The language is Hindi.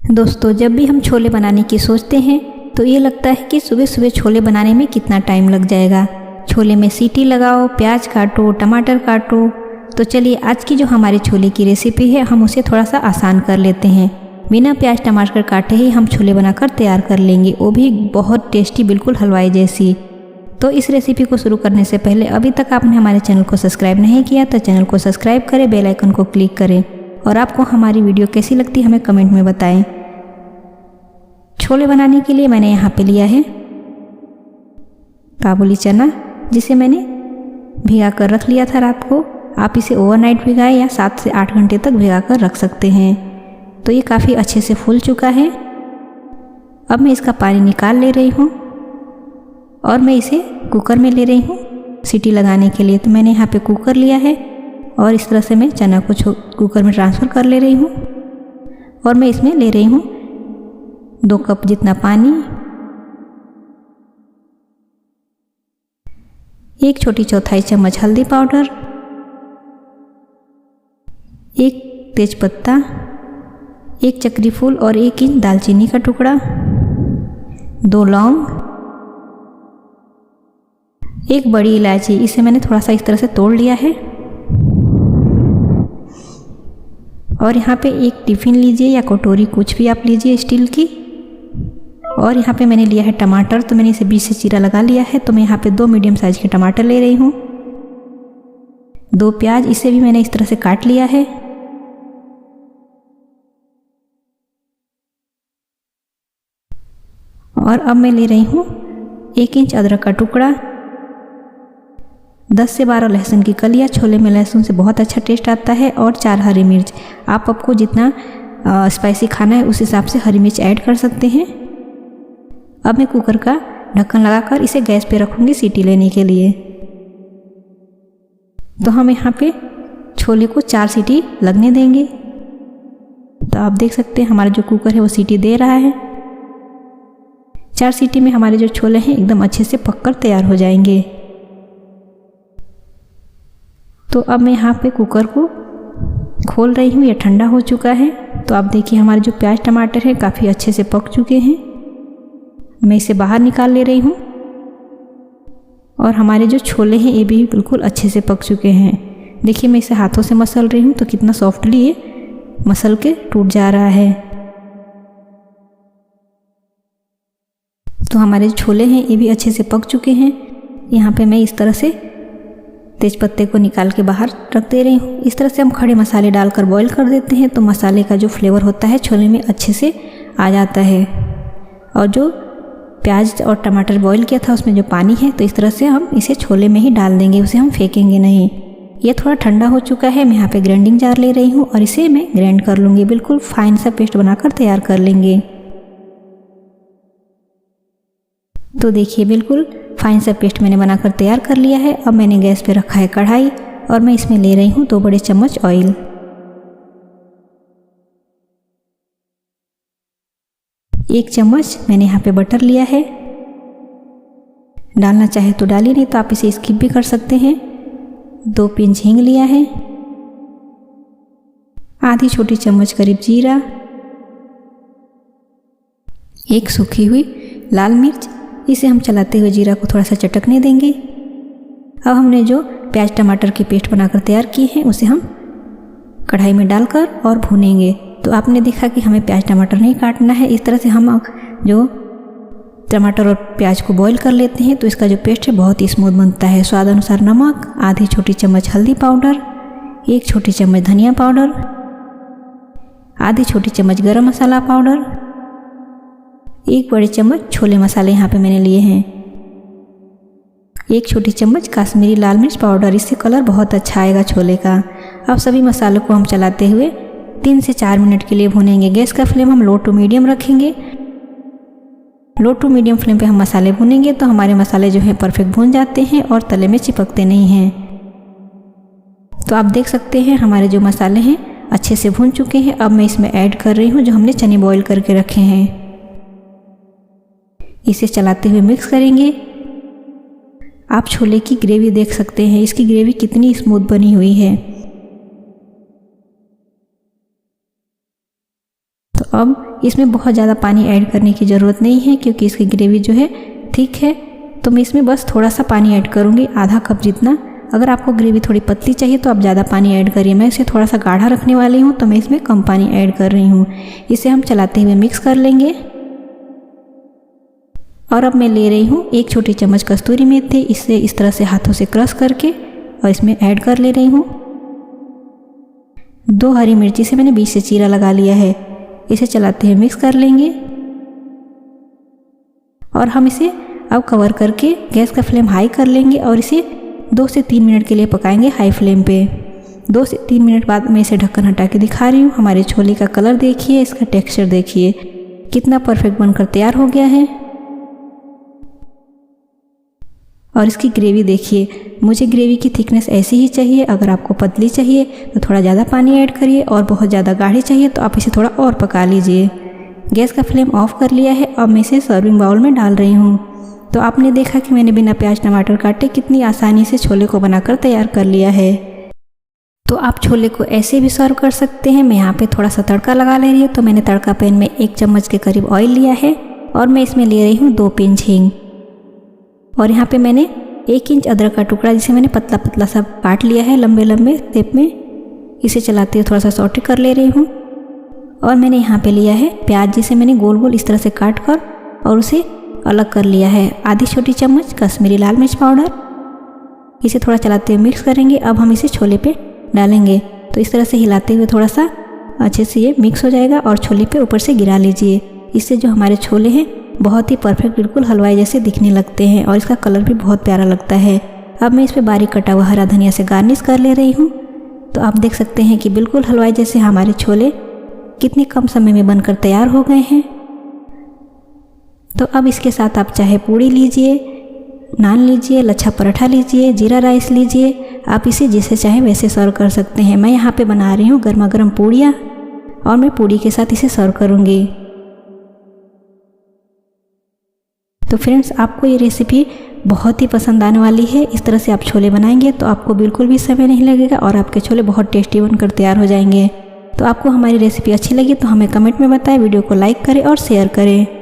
दोस्तों, जब भी हम छोले बनाने की सोचते हैं तो ये लगता है कि सुबह सुबह छोले बनाने में कितना टाइम लग जाएगा। छोले में सीटी लगाओ, प्याज काटो, टमाटर काटो। तो चलिए आज की जो हमारी छोले की रेसिपी है हम उसे थोड़ा सा आसान कर लेते हैं। बिना प्याज टमाटर काटे ही हम छोले बनाकर तैयार कर लेंगे, वो भी बहुत टेस्टी, बिल्कुल हलवाई जैसी। तो इस रेसिपी को शुरू करने से पहले अभी तक आपने हमारे चैनल को सब्सक्राइब नहीं किया तो चैनल को सब्सक्राइब करें, बेल आइकन को क्लिक करें और आपको हमारी वीडियो कैसी लगती है हमें कमेंट में बताएं। छोले बनाने के लिए मैंने यहाँ पे लिया है काबुली चना, जिसे मैंने भिगा कर रख लिया था रात को। आप इसे ओवरनाइट भिगाएं या 7 से 8 घंटे तक भिगा कर रख सकते हैं। तो ये काफ़ी अच्छे से फूल चुका है। अब मैं इसका पानी निकाल ले रही हूँ और मैं इसे कुकर में ले रही हूँ सीटी लगाने के लिए। तो मैंने यहाँ पे कुकर लिया है और इस तरह से मैं चना को कुकर में ट्रांसफ़र कर ले रही हूँ और मैं इसमें ले रही हूँ 2 कप जितना पानी, 1 छोटी चौथाई चम्मच हल्दी पाउडर, 1 तेजपत्ता, 1 चक्री फूल और 1 इंच दालचीनी का टुकड़ा, 2 लौंग, 1 बड़ी इलायची। इसे मैंने थोड़ा सा इस तरह से तोड़ लिया है। और यहाँ पे 1 टिफ़िन लीजिए या कटोरी, कुछ भी आप लीजिए स्टील की। और यहाँ पे मैंने लिया है टमाटर, तो मैंने इसे बीच से चीरा लगा लिया है। तो मैं यहाँ पे 2 मीडियम साइज के टमाटर ले रही हूँ। 2 प्याज, इसे भी मैंने इस तरह से काट लिया है। और अब मैं ले रही हूँ 1 इंच अदरक का टुकड़ा, 10 से 12 लहसुन की कलियाँ। छोले में लहसुन से बहुत अच्छा टेस्ट आता है। और 4 हरी मिर्च। आपको जितना स्पाइसी खाना है उस हिसाब से हरी मिर्च ऐड कर सकते हैं। अब मैं कुकर का ढक्कन लगाकर इसे गैस पे रखूँगी सीटी लेने के लिए। तो हम यहाँ पे छोले को 4 सीटी लगने देंगे। तो आप देख सकते हैं हमारा जो कुकर है वो सीटी दे रहा है। 4 सीटी में हमारे जो छोले हैं एकदम अच्छे से पककर तैयार हो जाएंगे। तो अब मैं यहाँ पे कुकर को खोल रही हूँ, ये ठंडा हो चुका है। तो आप देखिए हमारे जो प्याज टमाटर है काफ़ी अच्छे से पक चुके हैं। मैं इसे बाहर निकाल ले रही हूँ। और हमारे जो छोले हैं ये भी बिल्कुल अच्छे से पक चुके हैं। देखिए मैं इसे हाथों से मसल रही हूँ तो कितना सॉफ्टली ये मसल के टूट जा रहा है। तो हमारे जो छोले हैं ये भी अच्छे से पक चुके हैं। यहाँ पे मैं इस तरह से तेजपत्ते को निकाल के बाहर रख दे रही हूँ। इस तरह से हम खड़े मसाले डालकर बॉईल कर देते हैं तो मसाले का जो फ्लेवर होता है छोले में अच्छे से आ जाता है। और जो प्याज और टमाटर बॉईल किया था उसमें जो पानी है तो इस तरह से हम इसे छोले में ही डाल देंगे, उसे हम फेंकेंगे नहीं। ये थोड़ा ठंडा हो चुका है। मैं यहाँ पे ग्राइंडिंग जार ले रही हूँ और इसे मैं ग्राइंड कर लूँगी। बिल्कुल फाइन सा पेस्ट बनाकर तैयार कर लेंगे। तो देखिए बिल्कुल फाइन सा पेस्ट मैंने बनाकर तैयार कर लिया है। अब मैंने गैस पे रखा है कढ़ाई और मैं इसमें ले रही हूँ 2 बड़े चम्मच ऑयल। एक चम्मच मैंने यहाँ पे बटर लिया है। डालना चाहे तो डालिए, नहीं तो आप इसे स्किप भी कर सकते हैं। 2 पिंच हींग लिया है, आधी छोटी चम्मच करीब जीरा, 1 सूखी हुई लाल मिर्च। इसे हम चलाते हुए जीरा को थोड़ा सा चटकने देंगे। अब हमने जो प्याज टमाटर की पेस्ट बनाकर तैयार की है उसे हम कढ़ाई में डालकर और भूनेंगे। तो आपने देखा कि हमें प्याज टमाटर नहीं काटना है। इस तरह से हम जो टमाटर और प्याज को बॉईल कर लेते हैं तो इसका जो पेस्ट है बहुत ही स्मूथ बनता है। स्वाद अनुसार नमक, आधी छोटी चम्मच हल्दी पाउडर, 1 छोटी चम्मच धनिया पाउडर, आधी छोटी चम्मच गरम मसाला पाउडर, 1 बड़ी चम्मच छोले मसाले यहाँ पे मैंने लिए हैं, 1 छोटी चम्मच काश्मीरी लाल मिर्च पाउडर। इससे कलर बहुत अच्छा आएगा छोले का। अब सभी मसालों को हम चलाते हुए 3 से 4 मिनट के लिए भूनेंगे। गैस का फ्लेम हम लो टू मीडियम रखेंगे। लो टू मीडियम फ्लेम पे हम मसाले भूनेंगे तो हमारे मसाले जो हैं परफेक्ट भून जाते हैं और तले में चिपकते नहीं हैं। तो आप देख सकते हैं हमारे जो मसाले हैं अच्छे से भून चुके हैं। अब मैं इसमें ऐड कर रही हूँ जो हमने चने बॉईल करके रखे हैं। इसे चलाते हुए मिक्स करेंगे। आप छोले की ग्रेवी देख सकते हैं, इसकी ग्रेवी कितनी स्मूथ बनी हुई है। अब इसमें बहुत ज़्यादा पानी ऐड करने की ज़रूरत नहीं है क्योंकि इसकी ग्रेवी जो है ठीक है। तो मैं इसमें बस थोड़ा सा पानी ऐड करूँगी, आधा कप जितना। अगर आपको ग्रेवी थोड़ी पतली चाहिए तो आप ज़्यादा पानी ऐड करिए। मैं इसे थोड़ा सा गाढ़ा रखने वाली हूँ तो मैं इसमें कम पानी ऐड कर रही हूँ। इसे हम चलाते हुए मिक्स कर लेंगे। और अब मैं ले रही हूँ 1 छोटी चम्मच कस्तूरी मेथी। इसे इस तरह से हाथों से क्रश करके और इसमें ऐड कर ले रही हूँ। 2 हरी मिर्ची से मैंने बीच से चीरा लगा लिया है। इसे चलाते हुए मिक्स कर लेंगे और हम इसे अब कवर करके गैस का फ्लेम हाई कर लेंगे और इसे 2 से 3 मिनट के लिए पकाएंगे हाई फ्लेम पे। 2 से 3 मिनट बाद मैं इसे ढक्कन हटा के दिखा रही हूँ। हमारे छोले का कलर देखिए, इसका टेक्सचर देखिए कितना परफेक्ट बनकर तैयार हो गया है। और इसकी ग्रेवी देखिए, मुझे ग्रेवी की थिकनेस ऐसी ही चाहिए। अगर आपको पतली चाहिए तो थोड़ा ज़्यादा पानी ऐड करिए और बहुत ज़्यादा गाढ़ी चाहिए तो आप इसे थोड़ा और पका लीजिए। गैस का फ्लेम ऑफ कर लिया है। अब मैं इसे सर्विंग बाउल में डाल रही हूँ। तो आपने देखा कि मैंने बिना प्याज टमाटर काटे कितनी आसानी से छोले को बनाकर तैयार कर लिया है। तो आप छोले को ऐसे भी सर्व कर सकते हैं। मैं यहाँ पे थोड़ा सा तड़का लगा ले रही हूँ। तो मैंने तड़का पैन में 1 चम्मच के करीब ऑयल लिया है और मैं इसमें ले रही हूँ 2 पिंच हींग। और यहाँ पे मैंने 1 इंच अदरक का टुकड़ा जिसे मैंने पतला पतला सा काट लिया है लंबे लंबे शेप में। इसे चलाते हुए थोड़ा सा सौटे कर ले रही हूँ। और मैंने यहाँ पे लिया है प्याज जिसे मैंने गोल गोल इस तरह से काट कर और उसे अलग कर लिया है। आधी छोटी चम्मच कश्मीरी लाल मिर्च पाउडर। इसे थोड़ा चलाते हुए मिक्स करेंगे। अब हम इसे छोले पे डालेंगे। तो इस तरह से हिलाते हुए थोड़ा सा अच्छे से ये मिक्स हो जाएगा और छोले पे ऊपर से गिरा लीजिए। इससे जो हमारे छोले हैं बहुत ही परफेक्ट, बिल्कुल हलवाई जैसे दिखने लगते हैं और इसका कलर भी बहुत प्यारा लगता है। अब मैं इस पर बारीक कटा हुआ हरा धनिया से गार्निश कर ले रही हूँ। तो आप देख सकते हैं कि बिल्कुल हलवाई जैसे हमारे छोले कितने कम समय में बनकर तैयार हो गए हैं। तो अब इसके साथ आप चाहे पूड़ी लीजिए, नान लीजिए, लच्छा पराठा लीजिए, जीरा राइस लीजिए। आप इसे जैसे चाहे वैसे सर्व कर सकते हैं। मैं यहाँ पे बना रही हूँ गर्मा गर्म पूड़ियाँ और मैं पूड़ी के साथ इसे सर्व करूँगी। तो फ्रेंड्स, आपको ये रेसिपी बहुत ही पसंद आने वाली है। इस तरह से आप छोले बनाएंगे तो आपको बिल्कुल भी समय नहीं लगेगा और आपके छोले बहुत टेस्टी बनकर तैयार हो जाएंगे। तो आपको हमारी रेसिपी अच्छी लगी तो हमें कमेंट में बताएं, वीडियो को लाइक करें और शेयर करें।